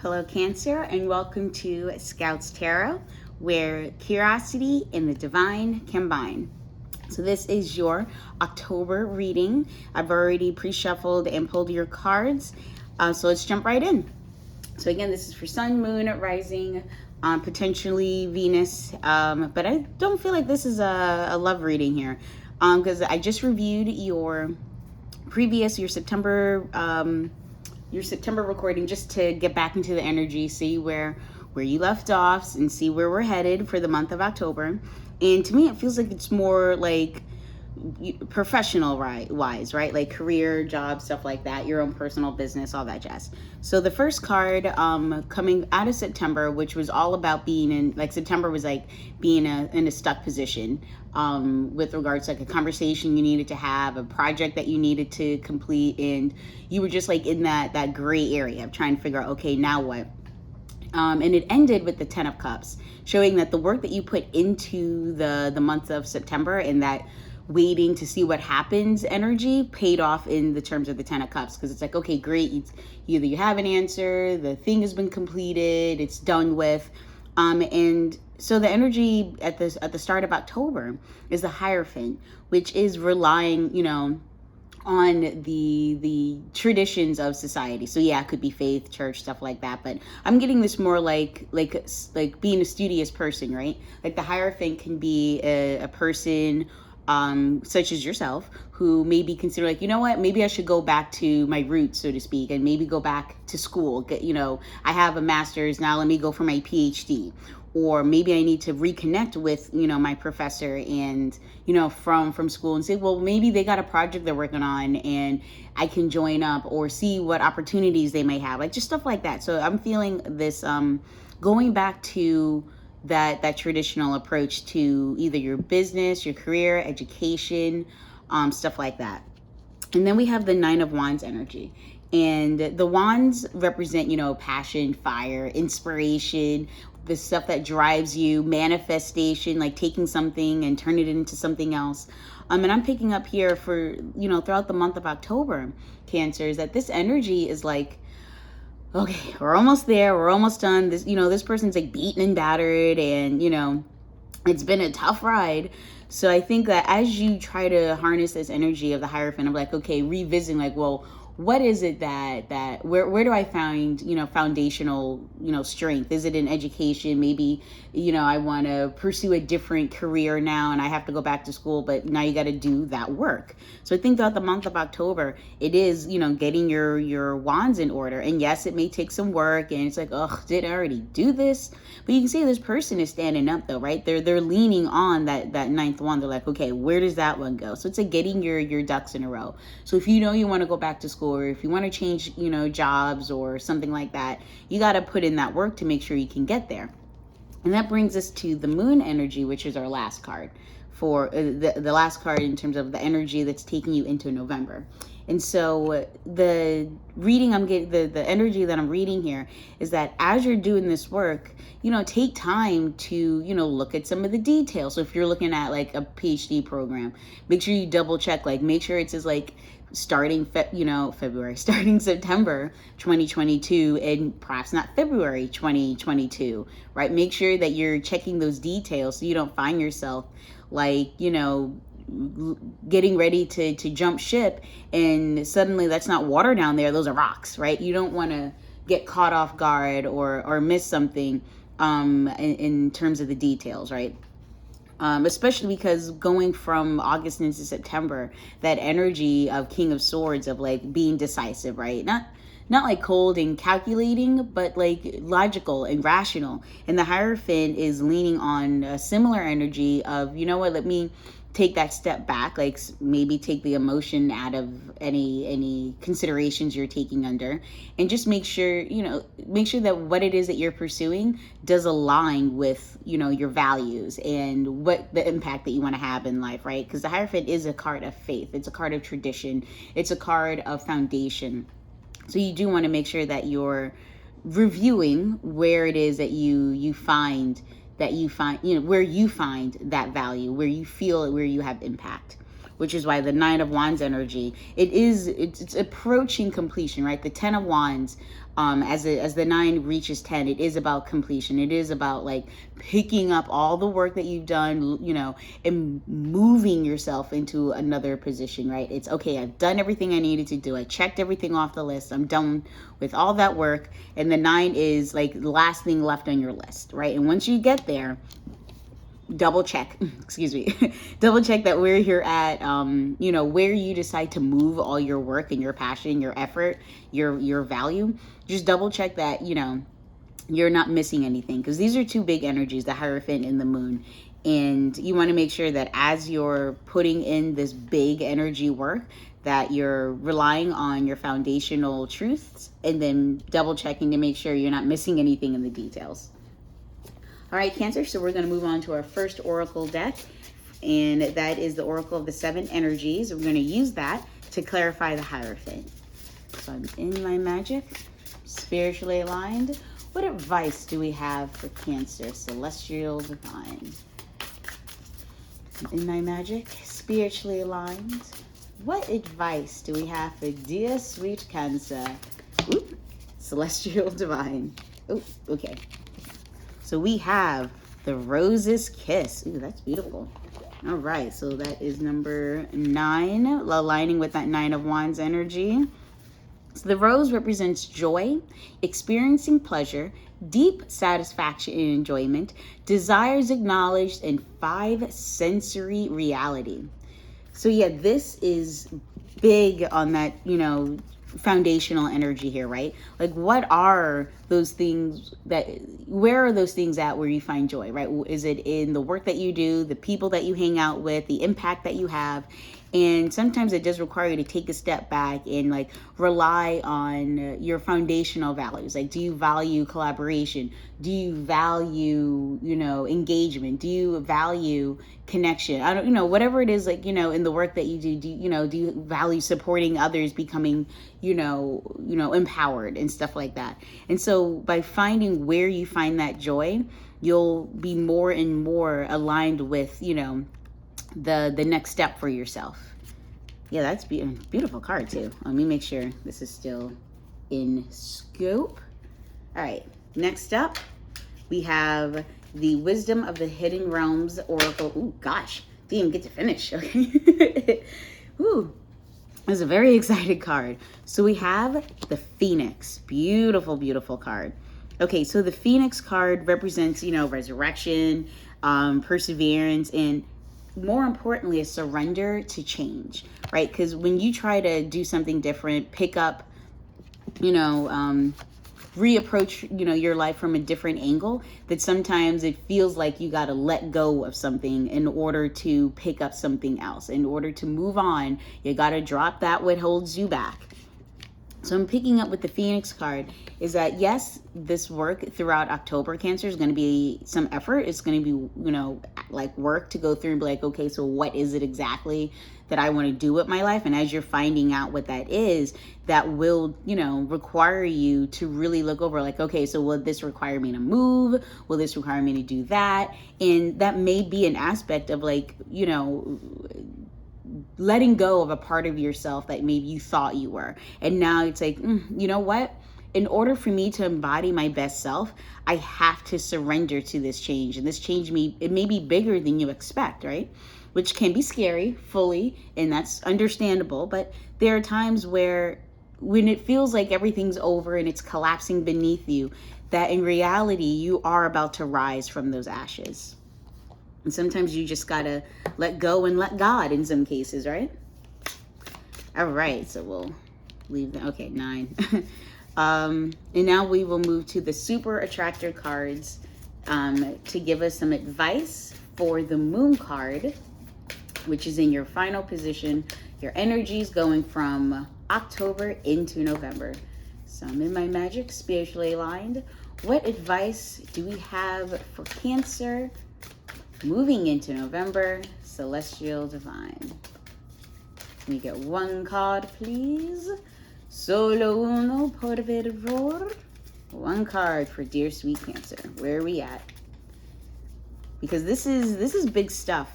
Hello, Cancer, and welcome to Scouts Tarot, where curiosity and the divine combine. So this is your October reading. I've already pre-shuffled and pulled your cards, so let's jump right in. So again, this is for Sun, Moon, Rising, potentially Venus, but I don't feel like this is a love reading here, because I just reviewed your September recording just to get back into the energy, see where you left off and see where we're headed for the month of October. And to me, it feels like it's more like professional wise, right? Like career, job, stuff like that, your own personal business, all that jazz. So the first card coming out of September, which was all about being in, like September was like being in a stuck position with regards to like a conversation you needed to have, a project that you needed to complete, and you were just like in that gray area of trying to figure out, okay, now what? And it ended with the 10 of Cups, showing that the work that you put into the month of September and that waiting to see what happens energy paid off in the terms of the 10 of Cups, because it's like, okay, great, either you have an answer, the thing has been completed, it's done with, and so the energy at the start of October is the Hierophant, which is relying, on the traditions of society. So yeah, it could be faith, church, stuff like that, but I'm getting this more like being a studious person, right? Like the Hierophant can be a person such as yourself, who maybe consider like, you know what, maybe I should go back to my roots, so to speak, and maybe go back to school. I have a master's, now let me go for my PhD. Or maybe I need to reconnect with, my professor and, from school and say, well, maybe they got a project they're working on and I can join up or see what opportunities they may have, like just stuff like that. So I'm feeling this going back to that traditional approach to either your business, your career, education, stuff like that. And then we have the 9 of Wands energy. And the wands represent, passion, fire, inspiration, the stuff that drives you, manifestation, like taking something and turning it into something else. And I'm picking up here for, throughout the month of October, Cancers, that this energy is like, okay, we're almost there. We're almost done. This person's like beaten and battered, and, it's been a tough ride. So I think that as you try to harness this energy of the Hierophant, I'm like, okay, revisiting, like, well, what is it that where do I find, foundational, strength? Is it in education? Maybe, I want to pursue a different career now and I have to go back to school, but now you got to do that work. So I think throughout the month of October, it is, getting your wands in order. And yes, it may take some work and it's like, oh, did I already do this? But you can see this person is standing up though, right? They're leaning on that ninth wand. They're like, okay, where does that one go? So it's like getting your ducks in a row. So if you want to go back to school, or if you want to change, jobs or something like that, you got to put in that work to make sure you can get there. And that brings us to the Moon energy, which is our last card for the last card in terms of the energy that's taking you into November. And so the reading I'm getting, the energy that I'm reading here is that as you're doing this work, take time to, look at some of the details. So if you're looking at like a PhD program, make sure you double check, like make sure it says like starting starting September 2022 and perhaps not February 2022, right? Make sure that you're checking those details so you don't find yourself like, getting ready to jump ship and suddenly that's not water down there, those are rocks, right? You don't want to get caught off guard or miss something in terms of the details, right? Especially because going from August into September, that energy of King of Swords, of like being decisive, right? Not like cold and calculating, but like logical and rational. And the Hierophant is leaning on a similar energy of, let me take that step back, like maybe take the emotion out of any considerations you're taking under, and just make sure that what it is that you're pursuing does align with, your values and what the impact that you want to have in life, right? Because the Hierophant is a card of faith. It's a card of tradition. It's a card of foundation. So you do want to make sure that you're reviewing where it is that you find where you find that value, where you feel it, where you have impact. which is why the 9 of Wands energy, it's approaching completion, right? The 10 of Wands As the 9 reaches 10, it is about completion. It is about like picking up all the work that you've done, you know, and moving yourself into another position, right? It's okay, I've done everything I needed to do. I checked everything off the list. I'm done with all that work. And the 9 is like the last thing left on your list, right? And once you get there, double check excuse me double check that where you're at, you know, where you decide to move all your work and your passion, your effort, your value. Just double check that, you know, you're not missing anything, because these are two big energies, the Hierophant and the Moon. And you want to make sure that as you're putting in this big energy work, that you're relying on your foundational truths, and then double checking to make sure you're not missing anything in the details. All right, Cancer, so we're going to move on to our first oracle deck, and that is the Oracle of the 7 Energies. We're going to use that to clarify the Hierophant. So I'm in my magic, spiritually aligned. What advice do we have for Cancer, celestial divine? In my magic, spiritually aligned. What advice do we have for dear sweet Cancer? Ooh, celestial divine. Oh, okay. So we have the Rose's Kiss. Ooh, that's beautiful. All right, so that is number 9, aligning with that 9 of Wands energy. So the rose represents joy, experiencing pleasure, deep satisfaction and enjoyment, desires acknowledged, and 5 sensory reality. So yeah, this is big on that, you know, foundational energy here, right? Like, what are those things where are those things at where you find joy, right? Is it in the work that you do, the people that you hang out with, the impact that you have? And sometimes it does require you to take a step back and like rely on your foundational values. Like, do you value collaboration? Do you value, you know, engagement? Do you value connection? I don't, you know, whatever it is, like, you know, in the work that you do, do you value supporting others, becoming, you know, empowered and stuff like that. And so by finding where you find that joy, you'll be more and more aligned with, you know, the next step for yourself. Yeah, that's beautiful card too. Let me make sure this is still in scope. All right, next up we have the Wisdom of the Hidden Realms Oracle. Ooh, gosh, didn't get to finish. Okay. Ooh, that's a very excited card. So we have the Phoenix. Beautiful, beautiful card. Okay, so the Phoenix card represents, you know, resurrection, perseverance, and more importantly, a surrender to change, right? Because when you try to do something different, pick up, you know, reapproach, you know, your life from a different angle, that sometimes it feels like you got to let go of something in order to pick up something else. In order to move on, you got to drop that what holds you back. So I'm picking up with the Phoenix card is that, yes, this work throughout October, Cancer, is going to be some effort. It's going to be, you know, like work to go through and be like, okay, so what is it exactly that I want to do with my life? And as you're finding out what that is, that will, you know, require you to really look over like, okay, so will this require me to move? Will this require me to do that? And that may be an aspect of like, you know, letting go of a part of yourself that maybe you thought you were. And now it's like, you know what? In order for me to embody my best self, I have to surrender to this change. And this change, it may be bigger than you expect, right? Which can be scary fully, and that's understandable. But there are times where when it feels like everything's over and it's collapsing beneath you, that in reality, you are about to rise from those ashes. And sometimes you just gotta let go and let God in some cases, right? All right, so we'll leave that. Okay, 9. And now we will move to the Super Attractor cards to give us some advice for the Moon card, which is in your final position. Your energies going from October into November. So I'm in my magic, spiritually aligned. What advice do we have for Cancer moving into November, celestial divine? Can we get one card, please? Solo uno, por favor. One card for dear sweet Cancer. Where are we at? Because this is big stuff.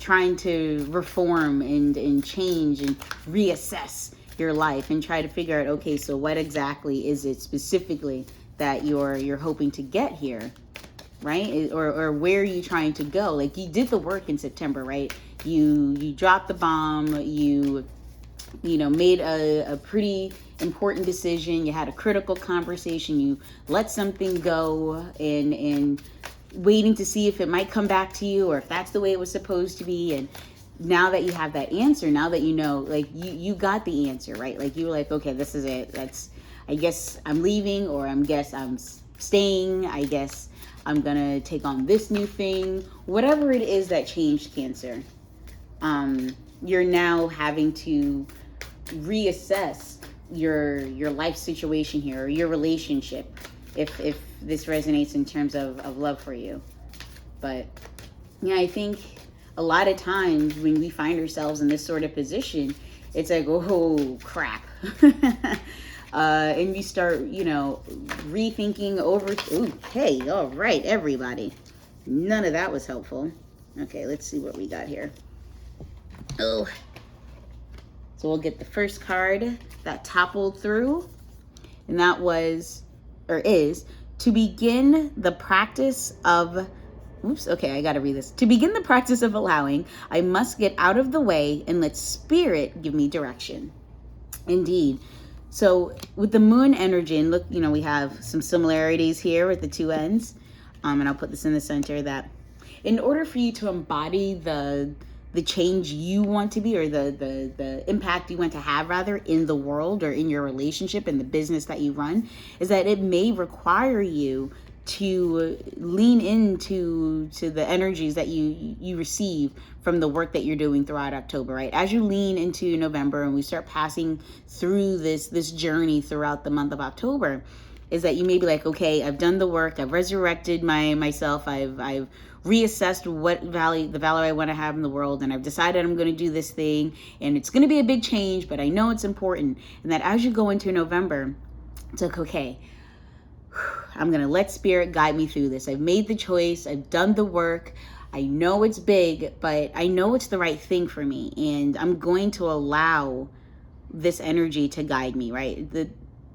Trying to reform and change and reassess your life and try to figure out, okay, so what exactly is it specifically that you're hoping to get here, right? Or where are you trying to go? Like, you did the work in September, right? You dropped the bomb, you made a pretty important decision, you had a critical conversation, you let something go, and waiting to see if it might come back to you or if that's the way it was supposed to be. And now that you have that answer, now that you know, like, you got the answer, right? Like, you were like, okay, this is it. I guess I'm leaving, or I guess I'm staying. I guess I'm gonna take on this new thing. Whatever it is that changed, Cancer, you're now having to reassess your life situation here, or your relationship, if this resonates in terms of love for you. But yeah, I think a lot of times when we find ourselves in this sort of position, it's like, oh crap. And we start, rethinking over. Ooh, hey, all right, everybody. None of that was helpful. Okay, let's see what we got here. Oh, so we'll get the first card that toppled through, and that was, or is, to begin the practice of, I gotta read this. To begin the practice of allowing, I must get out of the way and let spirit give me direction. Indeed. So with the moon energy, and look, we have some similarities here with the two ends, and I'll put this in the center, that in order for you to embody the change you want to be, or the impact you want to have, rather, in the world or in your relationship, in the business that you run, is that it may require you to lean into the energies that you receive from the work that you're doing throughout October, right? As you lean into November and we start passing through this journey throughout the month of October, is that you may be like, okay, I've done the work, I've resurrected myself, I've reassessed the value I want to have in the world, and I've decided I'm going to do this thing, and it's going to be a big change, but I know it's important. And that as you go into November, it's like, okay, I'm going to let spirit guide me through this. I've made the choice, I've done the work, I know it's big, but I know it's the right thing for me, and I'm going to allow this energy to guide me, right?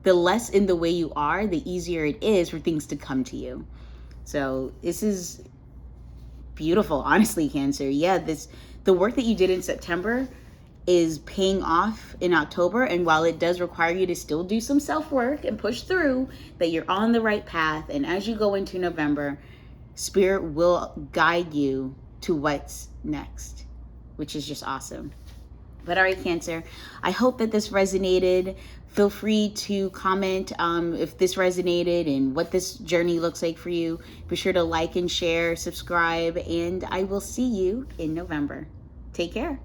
The less in the way you are, the easier it is for things to come to you. So this is beautiful, honestly, Cancer. Yeah, the work that you did in September is paying off in October, and while it does require you to still do some self-work and push through, that you're on the right path. And as you go into November, spirit will guide you to what's next, which is just awesome. But all right, Cancer, I hope that this resonated. Feel free to comment if this resonated and what this journey looks like for you. Be sure to like and share, subscribe, and I will see you in November. Take care.